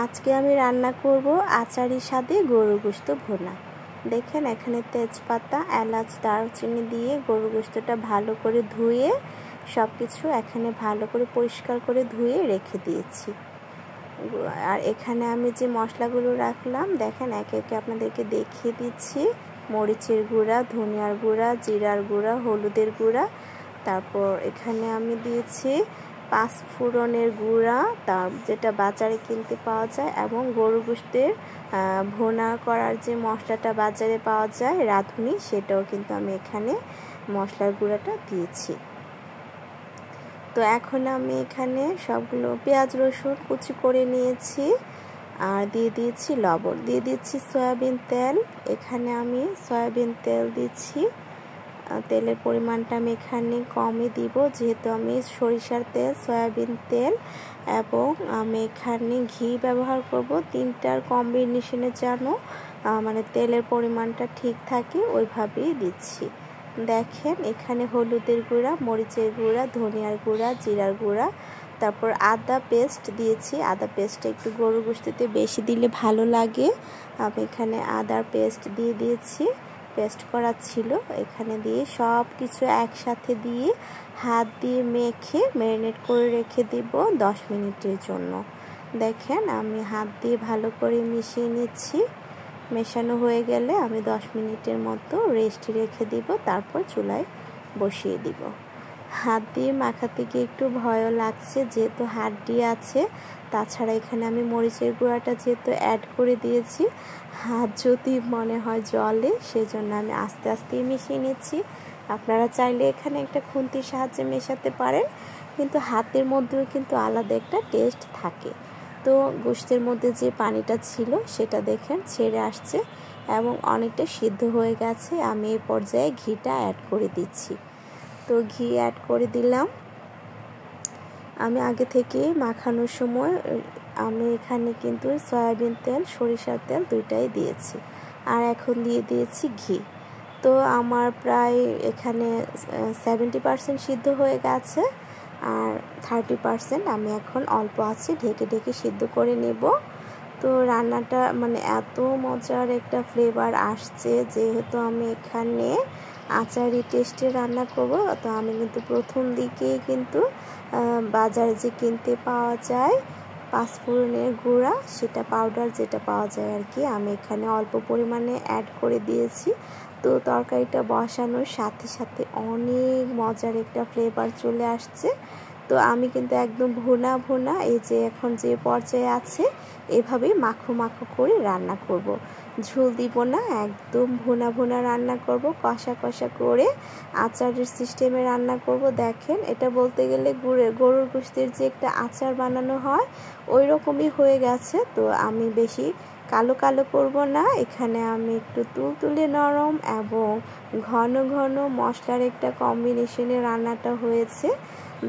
আজকে আমি রান্না করব আচারির সাথে গরুর গোশত ভুনা। দেখেন এখানে তেজপাতা, এলাচ, দারুচিনি দিয়ে গরুর গোশতটা ভালো করে ধুয়ে সব কিছু এখানে ভালো করে পরিষ্কার করে ধুয়ে রেখে দিয়েছি। আর এখানে আমি যে মশলাগুলো রাখলাম দেখেন একে একে আপনাদেরকে দেখিয়ে দিচ্ছি। মরিচের গুঁড়া, ধনিয়ার গুঁড়া, জিরার গুঁড়া, হলুদের গুঁড়া, তারপর এখানে আমি দিয়েছি পাঁচফোড়নের গুঁড়া, তার যেটা বাজারে কিনতে পাওয়া যায়, এবং গরু গোশতের ভুনা করার যে মশলাটা বাজারে পাওয়া যায় রাঁধুনি, সেটাও কিন্তু আমি এখানে মশলার গুঁড়াটা দিয়েছি। তো এখন আমি এখানে সবগুলো পেঁয়াজ রসুন কুচি করে নিয়েছি আর দিয়ে দিয়েছি লবণ, দিয়ে দিচ্ছি সয়াবিন তেল। এখানে আমি সয়াবিন তেল দিচ্ছি। তেলের পরিমাণটা আমি এখানে কমই দিব, যেহেতু আমি সরিষার তেল, সয়াবিন তেল এবং আমি এখানে ঘি ব্যবহার করব। তিনটার কম্বিনেশনে যেন মানে তেলের পরিমাণটা ঠিক থাকে ওইভাবেই দিচ্ছি। দেখেন এখানে হলুদের গুঁড়া, মরিচের গুঁড়া, ধনিয়ার গুঁড়া, জিরার গুঁড়া, তারপর আদা পেস্ট দিয়েছি। আদা পেস্টটা একটু গরুর গোশতে বেশি দিলে ভালো লাগে। আমি এখানে আদার পেস্ট দিয়ে দিয়েছি, পেস্ট করা ছিল। এখানে দিয়ে সব কিছু একসাথে দিয়ে হাত দিয়ে মেখে ম্যারিনেট করে রেখে দিব 10 মিনিটের জন্য। দেখেন আমি হাত দিয়ে ভালো করে মিশিয়ে নিচ্ছি। মেশানো হয়ে গেলে আমি 10 মিনিটের মতো রেস্ট রেখে দিব, তারপর চুলায় বসিয়ে দিব। হাত দিয়ে মাখাতে গিয়ে একটু ভয়ও লাগছে, যেহেতু হাড্ডি আছে। তাছাড়া এখানে আমি মরিচের গুঁড়াটা যেহেতু অ্যাড করে দিয়েছি, হাত যদি মনে হয় জলে, সেজন্য আমি আস্তে আস্তে মিশিয়ে নিচ্ছি। আপনারা চাইলে এখানে একটা খুন্তির সাহায্যে মেশাতে পারেন, কিন্তু হাতের মধ্যেও কিন্তু আলাদা একটা টেস্ট থাকে। তো গোশতের মধ্যে যে পানিটা ছিল সেটা দেখেন ছেড়ে আসছে এবং অনেকটা সিদ্ধ হয়ে গেছে। আমি এই পর্যায়ে ঘিটা অ্যাড করে দিচ্ছি। তো ঘি অ্যাড করে দিলাম। আমি আগে থেকে মাখানোর সময় আমি এখানে কিন্তু সয়াবিন তেল, সরিষার তেল দুইটাই দিয়েছি, আর এখন দিয়ে দিয়েছি ঘি। তো আমার প্রায় এখানে 70% সিদ্ধ হয়ে গেছে, আর 30% আমি এখন অল্প আছে ঢেকে ঢেকে সিদ্ধ করে নেব। তো রান্নাটা মানে এত মজার একটা ফ্লেভার আসছে, যেহেতু আমি এখানে আচারি টেস্টে রান্না করব। তো আমি কিন্তু প্রথম দিকেই কিন্তু বাজারে যে কিনতে পাওয়া যায় পাঁচফোড়নের গুঁড়া, সেটা পাউডার যেটা পাওয়া যায় আর কি, আমি এখানে অল্প পরিমাণে অ্যাড করে দিয়েছি। তো তরকারিটা বসানোর সাথে সাথে অনেক মজার একটা ফ্লেভার চলে আসছে। তো আমি কিন্তু একদম ভুনা এই যে এখন যে পর্যায়ে আছে এভাবেই মাখো মাখো করে রান্না করব। ঝোল দিব না, একদম ভুনা রান্না করব, কষা কষা করে আচারের সিস্টেমে রান্না করব। দেখেন এটা বলতে গেলে গরুর গোশতের যে একটা আচার বানানো হয় ওই রকমই হয়ে গেছে। তো আমি বেশি কালো কালো করব না, এখানে আমি একটু তুলতুলে নরম এবং ঘন ঘন মশলার একটা কম্বিনেশনে রান্নাটা হয়েছে।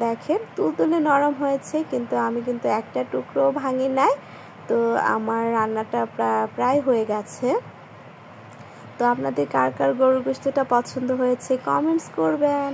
দেখেন তুলতুলে নরম হয়েছে, কিন্তু আমি কিন্তু একটা টুকরো ভাঙি নাই। তো আমার রান্নাটা প্রায় হয়ে গেছে। তো আপনাদের কার কার গরুর গোশতটা পছন্দ হয়েছে কমেন্টস করবেন।